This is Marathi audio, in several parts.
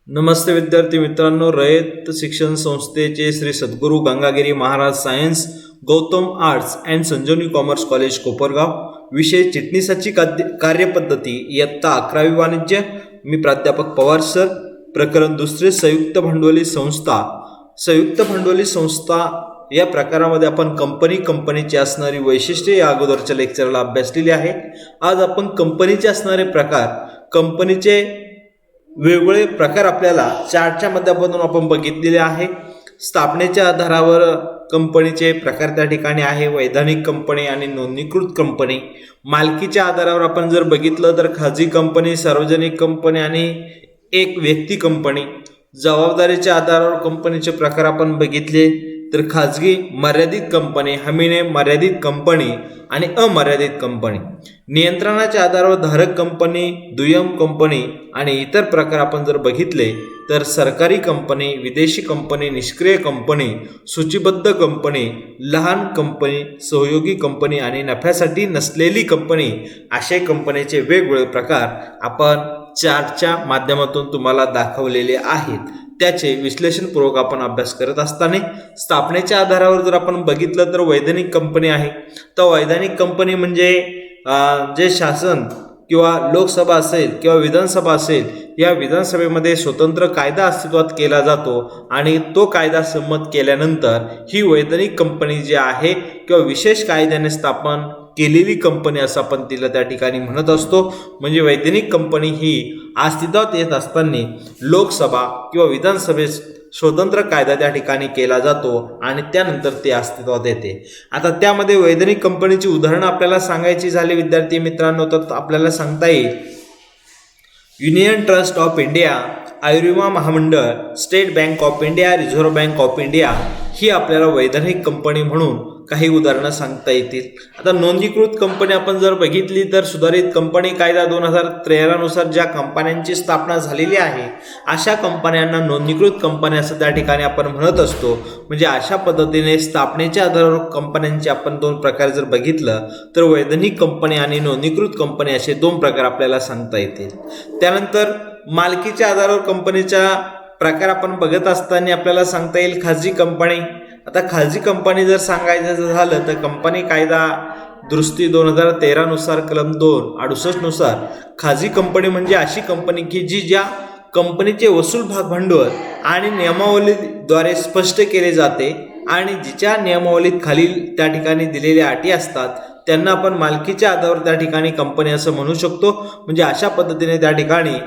नमस्ते विद्यार्थी मित्रांनो, रयत शिक्षण संस्थेचे Shri Sadguru Gangagiri Maharaj science, Gautam arts and Sanjivani commerce college Kopargaon, विषय चिटणीसाची कार्यपद्धती, इयत्ता 11वी वाणिज्य. मी प्राध्यापक पवार सर. प्रकरण दुसरे, संयुक्त भांडवली संस्था. संयुक्त भांडवली संस्था या प्रकारामध्ये आपण कंपनीची असणारी वैशिष्ट्ये या अगोदरच्या लेक्चरला अभ्यासलेली आहे. आज आपण कंपनीचे असणारे प्रकार, कंपनीचे वेगवेगळे प्रकार आपल्याला चार्टच्या माध्यमातून आपण बघितलेले आहे. स्थापनेच्या आधारावर कंपनीचे प्रकार त्या ठिकाणी आहे. वैधानिक कंपनी आणि नोंदणीकृत कंपनी. मालकीच्या आधारावर आपण जर बघितलं तर खाजगी कंपनी, सार्वजनिक कंपनी आणि एक व्यक्ती कंपनी. जबाबदारीच्या आधारावर कंपनीचे प्रकार आपण बघितले तर खाजगी, मर्यादित कंपनी, हमीने मर्यादित कंपनी आणि अमर्यादित कंपनी. नियंत्रणाच्या आधारावर धारक कंपनी, दुय्यम कंपनी आणि इतर प्रकार आपण जर बघितले तर सरकारी कंपनी, विदेशी कंपनी, निष्क्रिय कंपनी, सूचीबद्ध कंपनी, लहान कंपनी, सहयोगी कंपनी आणि नफ्यासाठी नसलेली कंपनी, असे कंपनीचे वेगवेगळे प्रकार आपण चार्टच्या माध्यमातून तुम्हाला दाखवलेले आहेत. त्याचे विश्लेषणपूर्वक आपण अभ्यास करत असताना स्थापनेच्या आधारावर जर आपण बघितलं तर वैधानिक कंपनी आहे. तर वैधानिक कंपनी म्हणजे जे शासन किंवा लोकसभा असेल किंवा विधानसभा असेल, या विधानसभेमध्ये स्वतंत्र कायदा अस्तित्वात केला जातो आणि तो कायदा संमत केल्यानंतर ही वैधानिक कंपनी जी आहे किंवा विशेष कायद्याने स्थापन केलेली कंपनी असं आपण तिला त्या ठिकाणी म्हणत असतो. म्हणजे वैधानिक कंपनी ही अस्तित्वात येत असताना लोकसभा किंवा विधानसभेत स्वतंत्र कायदा त्या ठिकाणी केला जातो आणि त्यानंतर ते अस्तित्वात येते. आता त्यामध्ये वैधानिक कंपनीची उदाहरणं आपल्याला सांगायची झाली विद्यार्थी मित्रांनो, तर आपल्याला सांगता येईल युनियन ट्रस्ट ऑफ इंडिया, आयुर्विमा महामंडळ, State Bank of India, Reserve Bank of India ही आपल्याला वैधानिक कंपनी म्हणून काही उदाहरणं सांगता येतील. आता नोंदणीकृत कंपनी आपण जर बघितली तर सुधारित कंपनी कायदा 2013 नुसार ज्या कंपन्यांची स्थापना झालेली आहे अशा कंपन्यांना नोंदणीकृत कंपनी असं त्या ठिकाणी आपण म्हणत असतो. म्हणजे अशा पद्धतीने स्थापनेच्या आधारावर कंपन्यांचे आपण दोन प्रकार जर बघितलं तर वैधानिक कंपनी आणि नोंदणीकृत कंपनी असे दोन प्रकार आपल्याला सांगता येतील. त्यानंतर मालकीच्या आधारावर कंपनीचा प्रकार आपण बघत असताना आपल्याला सांगता येईल खाजगी कंपनी. आता खाजगी कंपनी जर सांगायचं झालं तर कंपनी कायदा दुरुस्ती 2013 नुसार कलम 268 नुसार खाजगी कंपनी म्हणजे अशी कंपनी की जी ज्या कंपनीचे वसूल भागभांडवल आणि नियमावलीद्वारे स्पष्ट केले जाते आणि जिच्या नियमावलीत खालील त्या ठिकाणी दिलेल्या अटी असतात त्यांना आपण मालकीच्या आधारावर त्या ठिकाणी कंपनी असं म्हणू शकतो. म्हणजे अशा पद्धतीने त्या ठिकाणी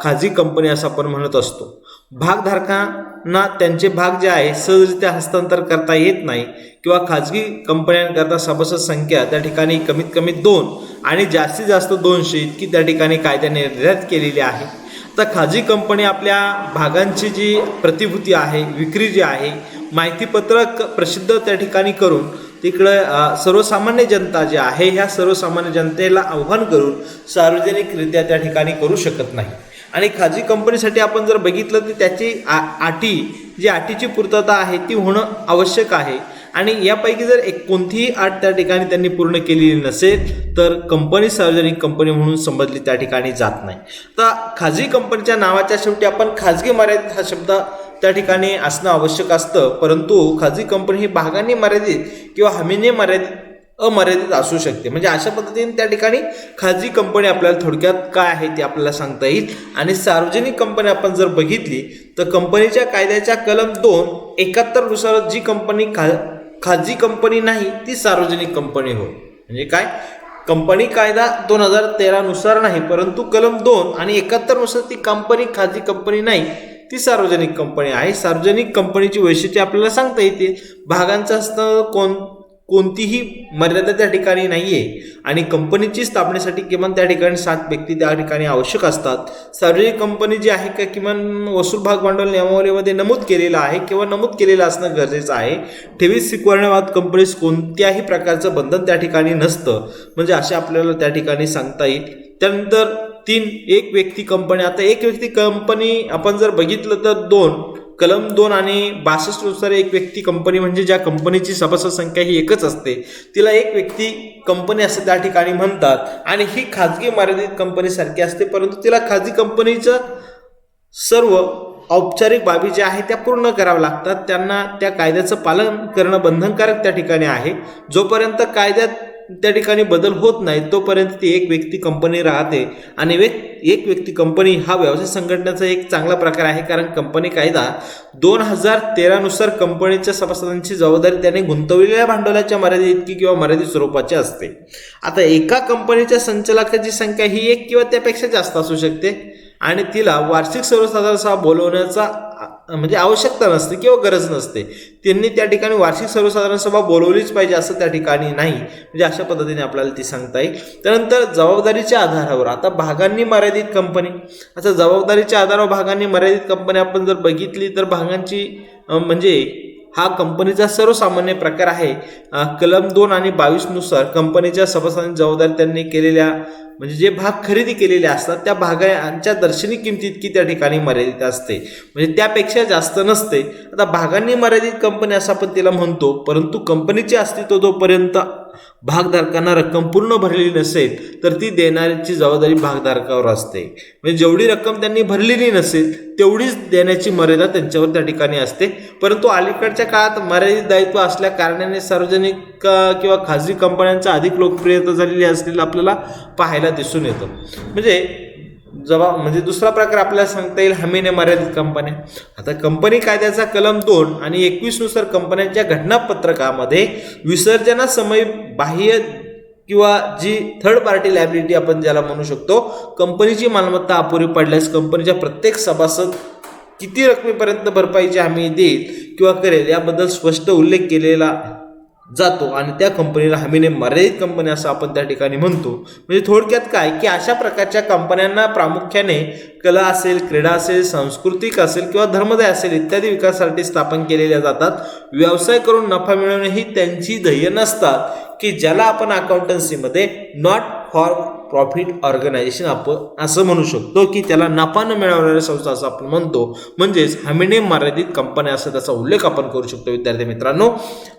खाजगी कंपनी असं आपण म्हणत असतो. भागधारकांना त्यांचे भाग जे आहे सहजरित्या हस्तांतर करता येत नाही किंवा खाजगी कंपन्यांकरता सभासद संख्या त्या ठिकाणी कमीत कमी 2 आणि जास्तीत जास्त 200 इतकी त्या ठिकाणी कायद्याने निर्धारित केलेली आहे. तर खाजगी कंपनी आपल्या भागांची जी प्रतिभूती आहे, विक्री जी आहे, माहितीपत्रक प्रसिद्ध त्या ठिकाणी करून तिकडं सर्वसामान्य जनता जी आहे ह्या सर्वसामान्य जनतेला आव्हान करून सार्वजनिकरित्या त्या ठिकाणी करू शकत नाही. आणि खाजगी कंपनीसाठी आपण जर बघितलं तर त्याची जी अटीची पूर्तता आहे ती होणं आवश्यक आहे आणि यापैकी जर कोणतीही अट त्या ठिकाणी त्यांनी पूर्ण केलेली नसेल तर कंपनी सार्वजनिक कंपनी म्हणून समजली त्या ठिकाणी जात नाही. तर खाजगी कंपनीच्या नावाच्या शेवटी आपण खाजगी मर्यादित हा शब्द त्या ठिकाणी असणं आवश्यक असतं, परंतु खाजगी कंपनी ही भागांनी मर्यादित किंवा हमीने अमर्यादित असू शकते. म्हणजे अशा पद्धतीने त्या ठिकाणी खाजगी कंपनी आपल्याला थोडक्यात काय आहे ते आपल्याला सांगता येईल. आणि सार्वजनिक कंपनी आपण जर बघितली तर कंपनीच्या कायद्याच्या कलम 271 नुसार जी कंपनी खाजगी कंपनी नाही ती सार्वजनिक कंपनी होय. म्हणजे काय, कंपनी कायदा 2013 नुसार नाही परंतु कलम 2 आणि 71 नुसार ती कंपनी खाजगी कंपनी नाही ती सार्वजनिक कंपनी आहे. सार्वजनिक कंपनीची वैशिष्ट्ये आपल्याला सांगता येते. भागांचं असतं कोणतीही मर्यादा त्या ठिकाणी नाहीये आणि कंपनीची स्थापनेसाठी किमान त्या ठिकाणी 7 व्यक्ती त्या ठिकाणी आवश्यक असतात. सार्वजनिक कंपनी जी आहे का किमान वसूल भाग भांडवल नियमावलीमध्ये नमूद केलेलं आहे किंवा नमूद केलेलं असणं गरजेचं आहे. ठेवीस स्वीकारण्याबाबत कंपनीस कोणत्याही प्रकारचं बंधन त्या ठिकाणी नसतं. म्हणजे असे आपल्याला त्या ठिकाणी सांगता येईल. त्यानंतर 3 एक व्यक्ती कंपनी. आता एक व्यक्ती कंपनी आपण जर बघितलं तर कलम 2 आणि 62 नुसार एक व्यक्ती कंपनी म्हणजे ज्या कंपनीची सभासद संख्या ही एकच असते तिला एक व्यक्ती कंपनी असं त्या ठिकाणी म्हणतात. आणि ही खाजगी मर्यादित कंपनी सारखी असते परंतु तिला खाजगी कंपनीचं सर्व औपचारिक बाबी ज्या आहेत त्या पूर्ण कराव्या लागतात. त्यांना त्या कायद्याचं पालन करणं बंधनकारक त्या ठिकाणी आहे. जोपर्यंत कायद्यात त्या ठिकाणी बदल होत नाही तोपर्यंत ती एक व्यक्ती कंपनी राहते. आणि एक व्यक्ती कंपनी हा व्यवसाय संघटनेचा एक चांगला प्रकार आहे, कारण कंपनी कायदा 2013 नुसार कंपनीच्या सभासदांची जबाबदारी त्याने गुंतवलेल्या भांडवलाच्या मर्यादे इतकी किंवा मर्यादित स्वरूपाची असते. आता एका कंपनीच्या संचालकाची संख्या ही एक किंवा त्यापेक्षा जास्त असू शकते आणि तिला वार्षिक सर्वसाधारण सभा बोलवण्याचा म्हणजे आवश्यकता नसते किंवा गरज नसते. त्यांनी त्या ठिकाणी वार्षिक सर्वसाधारण सभा बोलवलीच पाहिजे असं त्या ठिकाणी नाही. म्हणजे अशा पद्धतीने आपल्याला ती सांगता येईल. त्यानंतर जबाबदारीच्या आधारावर आता भागांनी मर्यादित कंपनी. आता जबाबदारीच्या आधारावर भागांनी मर्यादित कंपनी आपण जर बघितली तर भागांची म्हणजे हा कंपनीचा सर्वसामान्य प्रकार आहे. कलम 2 आणि 22 नुसार कंपनीच्या सभासदांची जबाबदारी त्यांनी केलेल्या म्हणजे जे भाग खरेदी केलेले असतात त्या भागांच्या दर्शनी किमती इतकी त्या ठिकाणी मर्यादित असते, म्हणजे त्यापेक्षा जास्त नसते. आता भागांनी मर्यादित कंपनी असं आपण तिला म्हणतो, परंतु कंपनीचे अस्तित्व जोपर्यंत भागधारकांना रक्कम पूर्ण भरलेली नसेल तर ती देण्याची जबाबदारी भागधारकावर असते. म्हणजे जेवढी रक्कम त्यांनी भरलेली नसेल तेवढीच देण्याची मर्यादा त्यांच्यावर त्या ठिकाणी असते. परंतु अलीकडच्या काळात मर्यादित दायित्व असल्या कारणाने सार्वजनिक किंवा खाजगी कंपन्यांचा अधिक लोकप्रियता झालेली असलेलं आपल्याला पाहायला दिसून येतं. म्हणजे दुसरा प्रकार आपल्याला सांगता येईल हमीने मर्यादित कंपन्या. आता कंपनी कायद्याचा कलम 2 आणि 21 नुसार कंपन्यांच्या घटनापत्रकामध्ये विसर्जनासमयी बाह्य किंवा जी थर्ड पार्टी लायबिलिटी आपण ज्याला म्हणू शकतो, कंपनीची मालमत्ता अपुरी पडल्यास कंपनीच्या प्रत्येक सभासद किती रकमेपर्यंत भरपाईची हमी देईल किंवा करेल याबद्दल स्पष्ट उल्लेख केलेला जातो आणि त्या कंपनीला हमीने मर्यादित कंपनी असं आपण त्या ठिकाणी म्हणतो. म्हणजे थोडक्यात काय की अशा प्रकारच्या कंपन्यांना प्रामुख्याने कला असेल, क्रीडा असेल, सांस्कृतिक असेल किंवा धर्मदाय असेल इत्यादी विकासासाठी स्थापन केलेल्या जातात. व्यवसाय करून नफा मिळवणे ही त्यांची ध्येय नसतात, की ज्याला आपण अकाउंटन्सीमध्ये नॉट फॉर प्रॉफिट ऑर्गनायझेशन आपण असं म्हणू शकतो, की त्याला नफा न मिळवणाऱ्या संस्था असं आपण म्हणतो. म्हणजेच हमीने मर्यादित कंपन्या असं त्याचा उल्लेख आपण करू शकतो विद्यार्थी मित्रांनो.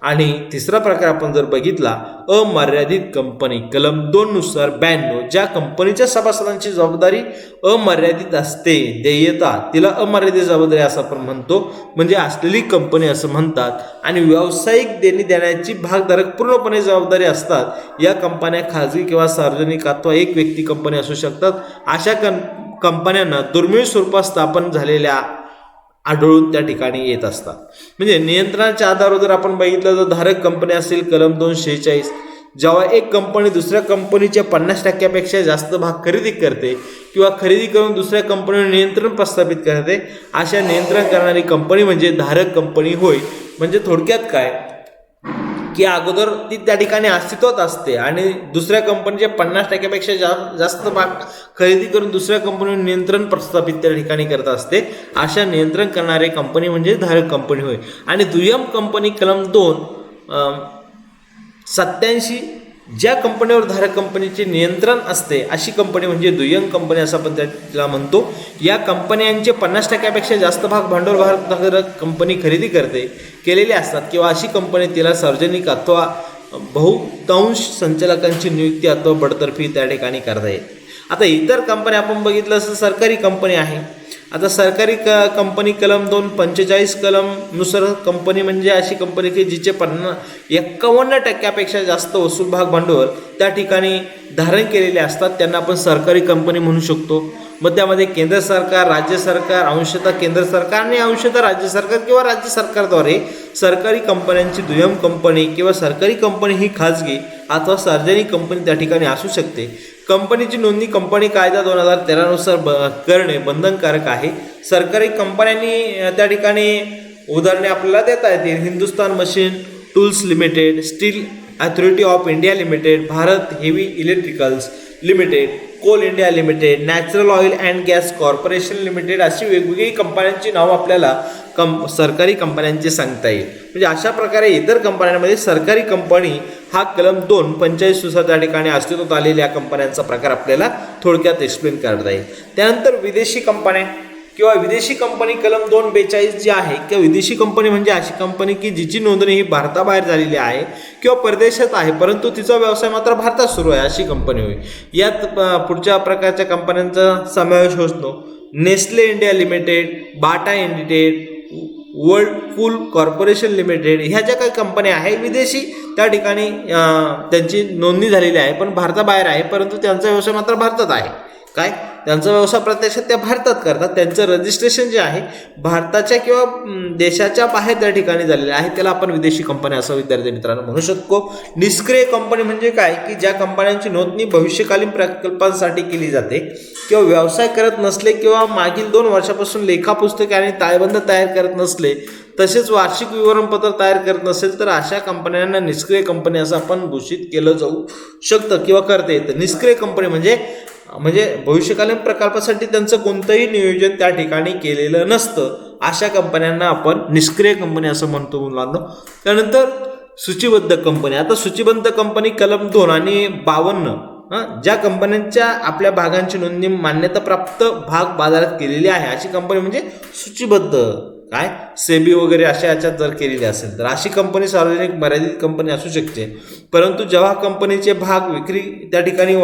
आणि तिसरा प्रकार आपण जर बघितला अमर्यादित कंपनी, कलम 2 नुसार 92, ज्या कंपनीच्या सभासदांची जबाबदारी अमर्यादित असते, देयता तिला अमर्यादित जबाबदारी असं आपण म्हणतो, म्हणजे असलेली कंपनी असं म्हणतात. आणि व्यावसायिक देणी देण्याची भागधारक पूर्णपणे जबाबदारी असतात. या कंपन्या खाजगी किंवा सार्वजनिक अथवा एक व्यक्ती कंपनी असू शकतात. अशा कंपन्यांना दुर्मिळ स्वरूपात स्थापन झालेल्या आढळून त्या ठिकाणी येत असतात. म्हणजे नियंत्रणाच्या आधारावर जर आपण बघितलं तर धारक कंपनी असेल कलम 246, जेव्हा एक कंपनी दुसऱ्या कंपनीच्या 50% जास्त भाग खरेदी करते किंवा खरेदी करून दुसऱ्या कंपनीवर नियंत्रण प्रस्थापित करते, अशा नियंत्रण करणारी कंपनी म्हणजे धारक कंपनी होय. म्हणजे थोडक्यात काय की अगोदर ती त्या ठिकाणी अस्तित्वात असते आणि दुसऱ्या कंपनीच्या 50% जास्त भाग खरेदी करून दुसऱ्या कंपनीवर नियंत्रण प्रस्थापित त्या ठिकाणी करत असते. अशा नियंत्रण करणारे कंपनी म्हणजे धारक कंपनी होय. आणि दुय्यम कंपनी कलम 287, ज्या कंपनीवर धारक कंपनीचे नियंत्रण असते अशी कंपनी म्हणजे दुय्यम कंपनी असं आपण त्याला म्हणतो. या कंपन्यांचे 50% जास्त भाग भांडवलधारक कंपनी खरेदी केलेले असतात किंवा अशी कंपनी तिला सार्वजनिक अथवा बहुतांश संचालकांची नियुक्ती अथवा बडतर्फी त्या ठिकाणी करता येते. आता इतर कंपन्या आपण बघितलं असं सरकारी कंपनी आहे. आता सरकारी कंपनी कलम 245 कलम नुसार कंपनी म्हणजे अशी कंपनी की जिचे 51% जास्त वसूल भाग भांडवल त्या ठिकाणी धारण केलेले असतात, त्यांना आपण सरकारी कंपनी म्हणू शकतो. मग त्यामध्ये केंद्र सरकार, राज्य सरकार, अंशतः केंद्र सरकार आणि अंशतः राज्य सरकार किंवा राज्य सरकारद्वारे सरकारी कंपन्यांची दुय्यम कंपनी किंवा सरकारी कंपनी ही खाजगी अथवा सार्वजनिक कंपनी त्या ठिकाणी असू शकते. कंपनीची नोंदणी कंपनी कायदा 2013 नुसार करणे बंधनकारक आहे. सरकारी कंपन्यांनी त्या ठिकाणी उदाहरणे आपल्याला देता येतील. Hindustan machine tools limited, steel authority of India limited, Bharat heavy electricals limited, coal India limited, natural oil and gas corporation limited, अशी वेगवेगळी कंपन्यांची नावं आपल्याला सरकारी कंपन्यांचे सांगता येईल. म्हणजे अशा प्रकारे इतर कंपन्यांमध्ये सरकारी कंपनी हा कलम 245 नुसार त्या ठिकाणी अस्तित्वात आलेल्या कंपन्यांचा प्रकार आपल्याला थोडक्यात एक्सप्लेन करता येईल. त्यानंतर विदेशी कंपन्या किंवा विदेशी कंपनी कलम 242 जी आहे किंवा विदेशी कंपनी म्हणजे अशी कंपनी की जिची नोंदणी ही भारताबाहेर झालेली आहे किंवा परदेशात आहे परंतु तिचा व्यवसाय मात्र भारतात सुरू आहे, अशी कंपनी होईल. यात पुढच्या प्रकारच्या कंपन्यांचा समावेश होतो Nestle India limited, Bata limited, Whirlpool corporation limited ह्या ज्या काही कंपन्या आहेत विदेशी त्या ठिकाणी त्यांची नोंदणी झालेली आहे, पण भारताबाहेर आहे, परंतु त्यांचा व्यवसाय मात्र भारतात आहे. काय त्यांचा व्यवसाय प्रत्यक्षात त्या भारतात करतात. त्यांचं रजिस्ट्रेशन जे आहे भारताच्या किंवा देशाच्या बाहेर त्या ठिकाणी झालेलं आहे, त्याला आपण विदेशी कंपन्या असं विद्यार्थी मित्रांनो म्हणू शकतो. निष्क्रिय कंपनी म्हणजे काय की ज्या कंपन्यांची नोंदणी भविष्यकालीन प्रकल्पांसाठी केली जाते किंवा व्यवसाय करत नसले किंवा मागील 2 वर्षापासून लेखापुस्तके आणि ताळेबंद तयार करत नसले तसेच वार्षिक विवरणपत्र तयार करत नसेल तर अशा कंपन्यांना निष्क्रिय कंपनी असं आपण घोषित केलं जाऊ शकतं किंवा करता येतं. निष्क्रिय कंपनी म्हणजे भविष्यकालीन प्रकल्पासाठी त्यांचं कोणतंही नियोजन त्या ठिकाणी केलेलं नसतं, अशा कंपन्यांना आपण निष्क्रिय कंपनी असं म्हणतो मुलांना. त्यानंतर सूचीबद्ध कंपनी. आता सूचीबद्ध कंपनी कलम 2 आणि 52 ज्या कंपन्यांच्या आपल्या भागांची नोंदणी मान्यताप्राप्त भाग बाजारात केलेली आहे अशी कंपनी म्हणजे सूचीबद्ध. काय सेबी वगैरे अशा याच्यात जर केलेली असेल तर अशी कंपनी सार्वजनिक मर्यादित कंपनी असू शकते. परंतु जेव्हा कंपनीचे भाग विक्री त्या ठिकाणी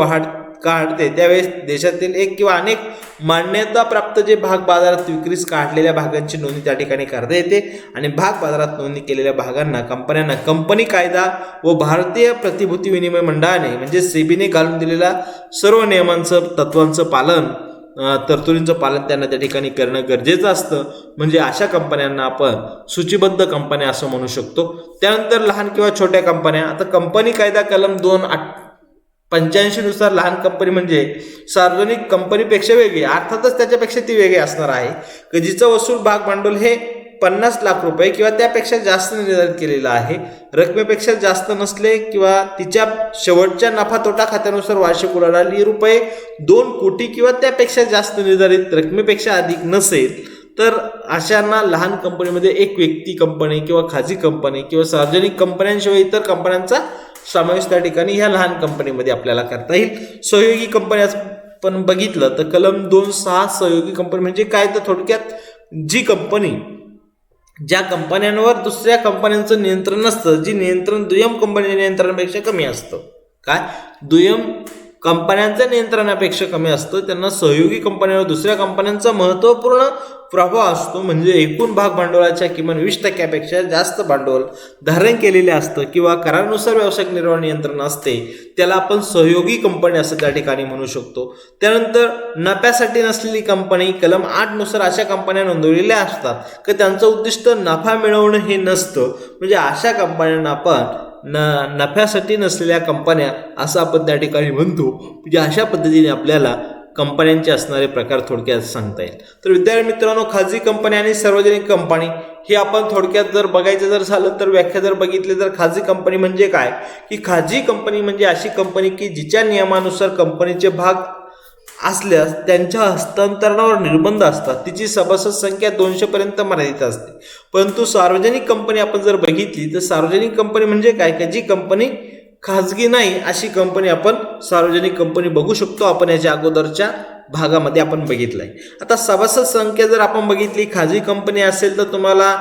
काढते त्यावेळेस देशातील एक किंवा अनेक मान्यताप्राप्त जे भाग बाजारात विक्रीस काढलेल्या भागांची नोंदणी त्या ठिकाणी करता येते आणि भाग बाजारात नोंदणी केलेल्या भागांना कंपन्यांना कंपनी कायदा व भारतीय प्रतिभूती विनिमय मंडळाने म्हणजे सेबीने घालून दिलेल्या सर्व नियमांचं तत्वांचं पालन तरतुदींचं पालन त्यांना त्या ठिकाणी करणं गरजेचं असतं. म्हणजे अशा कंपन्यांना आपण सूचीबद्ध कंपन्या असं म्हणू शकतो. त्यानंतर लहान किंवा छोट्या कंपन्या. आता कंपनी कायदा कलम 285 नुसार लहान कंपनी म्हणजे सार्वजनिक कंपनीपेक्षा वेगळी, अर्थातच त्याच्यापेक्षा ती वेगळी असणार आहे की जिचं वसूल भाग भांडवल हे 50 लाख रुपये किंवा त्यापेक्षा जास्त निर्धारित केलेलं आहे. रकमेपेक्षा जास्त नसले किंवा तिच्या शेवटच्या नफा तोटा खात्यानुसार वार्षिक उलाढाल ही रुपये 2 कोटी किंवा त्यापेक्षा जास्त निर्धारित रकमेपेक्षा अधिक नसेल तर अशांना लहान कंपनीमध्ये एक व्यक्ती कंपनी किंवा खाजगी कंपनी किंवा सार्वजनिक कंपन्यांशिवाय इतर कंपन्यांचा समावेश त्या ठिकाणी ह्या लहान कंपनीमध्ये आपल्याला करता येईल. सहयोगी कंपनी पण बघितलं तर कलम 2.6 सहयोगी कंपनी म्हणजे काय तर थोडक्यात जी कंपनी ज्या कंपन्यांवर दुसऱ्या कंपन्यांचं नियंत्रण नसतं, जी नियंत्रण दुय्यम कंपनीच्या नियंत्रणापेक्षा कमी असतं. काय दुय्यम कंपन्यांच्या नियंत्रणापेक्षा कमी असतं त्यांना सहयोगी कंपन्यांवर दुसऱ्या कंपन्यांचा महत्त्वपूर्ण प्रभाव असतो. म्हणजे एकूण भाग भांडवलाच्या किमान 20% जास्त भांडवल धारण केलेले असतं किंवा करारानुसार व्यावसायिक निर्वहन नियंत्रण असते, त्याला आपण सहयोगी कंपनी असं त्या ठिकाणी म्हणू शकतो. त्यानंतर नफ्यासाठी नसलेली कंपनी कलम 8 नुसार अशा कंपन्या नोंदवलेल्या असतात की त्यांचं उद्दिष्ट नफा मिळवणं हे नसतं. म्हणजे अशा कंपन्यांना आपण नफ्यासाठी नसलेल्या कंपन्या असं आपण त्या ठिकाणी म्हणतो. म्हणजे अशा पद्धतीने आपल्याला कंपन्यांचे असणारे प्रकार थोडक्यात सांगता येईल. तर विद्यार्थी मित्रांनो, खाजगी कंपनी आणि सार्वजनिक कंपनी हे आपण थोडक्यात जर बघायचं जर झालं तर व्याख्या जर बघितली तर खाजगी कंपनी म्हणजे काय की खाजगी कंपनी म्हणजे अशी कंपनी की जिच्या नियमानुसार कंपनीचे भाग असल्यास त्यांच्या हस्तांतरणावर निर्बंध असतात. तिची सभासद संख्या 200 पर्यंत मर्यादित असते. परंतु सार्वजनिक कंपनी आपण जर बघितली तर सार्वजनिक कंपनी म्हणजे काय की जी कंपनी खाजगी नाही अशी कंपनी आपण सार्वजनिक कंपनी बघू शकतो. आपण याच्या अगोदरच्या भागामध्ये आपण बघितलंय. आता सभासद संख्या जर आपण बघितली खाजगी कंपनी असेल तर तुम्हाला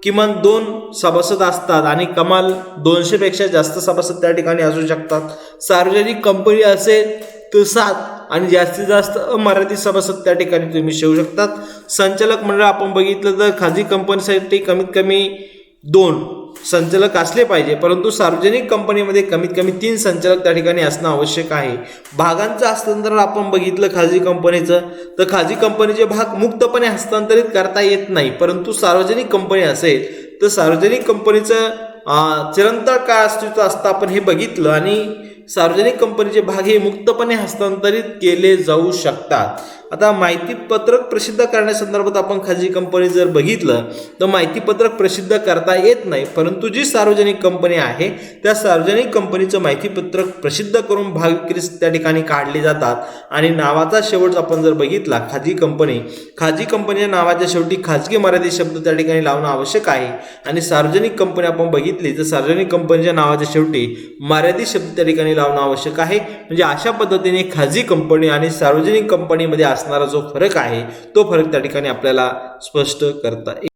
किमान 2 सभासद असतात आणि कमाल 200 पेक्षा जास्त सभासद त्या ठिकाणी असू शकतात. सार्वजनिक कंपनी असेल तर 7 आणि जास्तीत जास्त अमर्यादित सभासद त्या ठिकाणी तुम्ही ठेवू शकतात. संचालक मंडळ आपण बघितलं तर खाजगी कंपनीसाठी कमीत कमी 2 संचालक असले पाहिजे, परंतु सार्वजनिक कंपनीमध्ये कमीत कमी 3 संचालक त्या ठिकाणी असणं आवश्यक आहे. भागांचं हस्तांतरण आपण बघितलं खाजगी कंपनीचं तर खाजगी कंपनीचे भाग मुक्तपणे हस्तांतरित करता येत नाही. परंतु सार्वजनिक कंपनी असेल तर सार्वजनिक कंपनीचं चिरंतन काळ अस्तित्व असतं आपण हे बघितलं आणि सार्वजनिक कंपनीचे भाग हे मुक्तपणे हस्तांतरित केले जाऊ शकतात. आता माहितीपत्रक प्रसिद्ध करण्यासंदर्भात आपण खाजगी कंपनी जर बघितलं तर माहितीपत्रक प्रसिद्ध करता येत नाही, परंतु जी सार्वजनिक कंपनी आहे त्या सार्वजनिक कंपनीचं माहितीपत्रक प्रसिद्ध करून भाग विक्री त्या ठिकाणी काढले जातात. आणि नावाचा शेवट आपण जर बघितला खाजगी कंपनीच्या नावाच्या शेवटी खाजगी मर्यादित शब्द त्या ठिकाणी लावणं आवश्यक आहे. आणि सार्वजनिक कंपनी आपण बघितली तर सार्वजनिक कंपनीच्या नावाच्या शेवटी मर्यादित शब्द त्या ठिकाणी लावणं आवश्यक आहे. म्हणजे अशा पद्धतीने खाजगी कंपनी आणि सार्वजनिक कंपनीमध्ये असणारा जो फरक आहे तो फरक त्या ठिकाणी आपल्याला स्पष्ट करता येईल.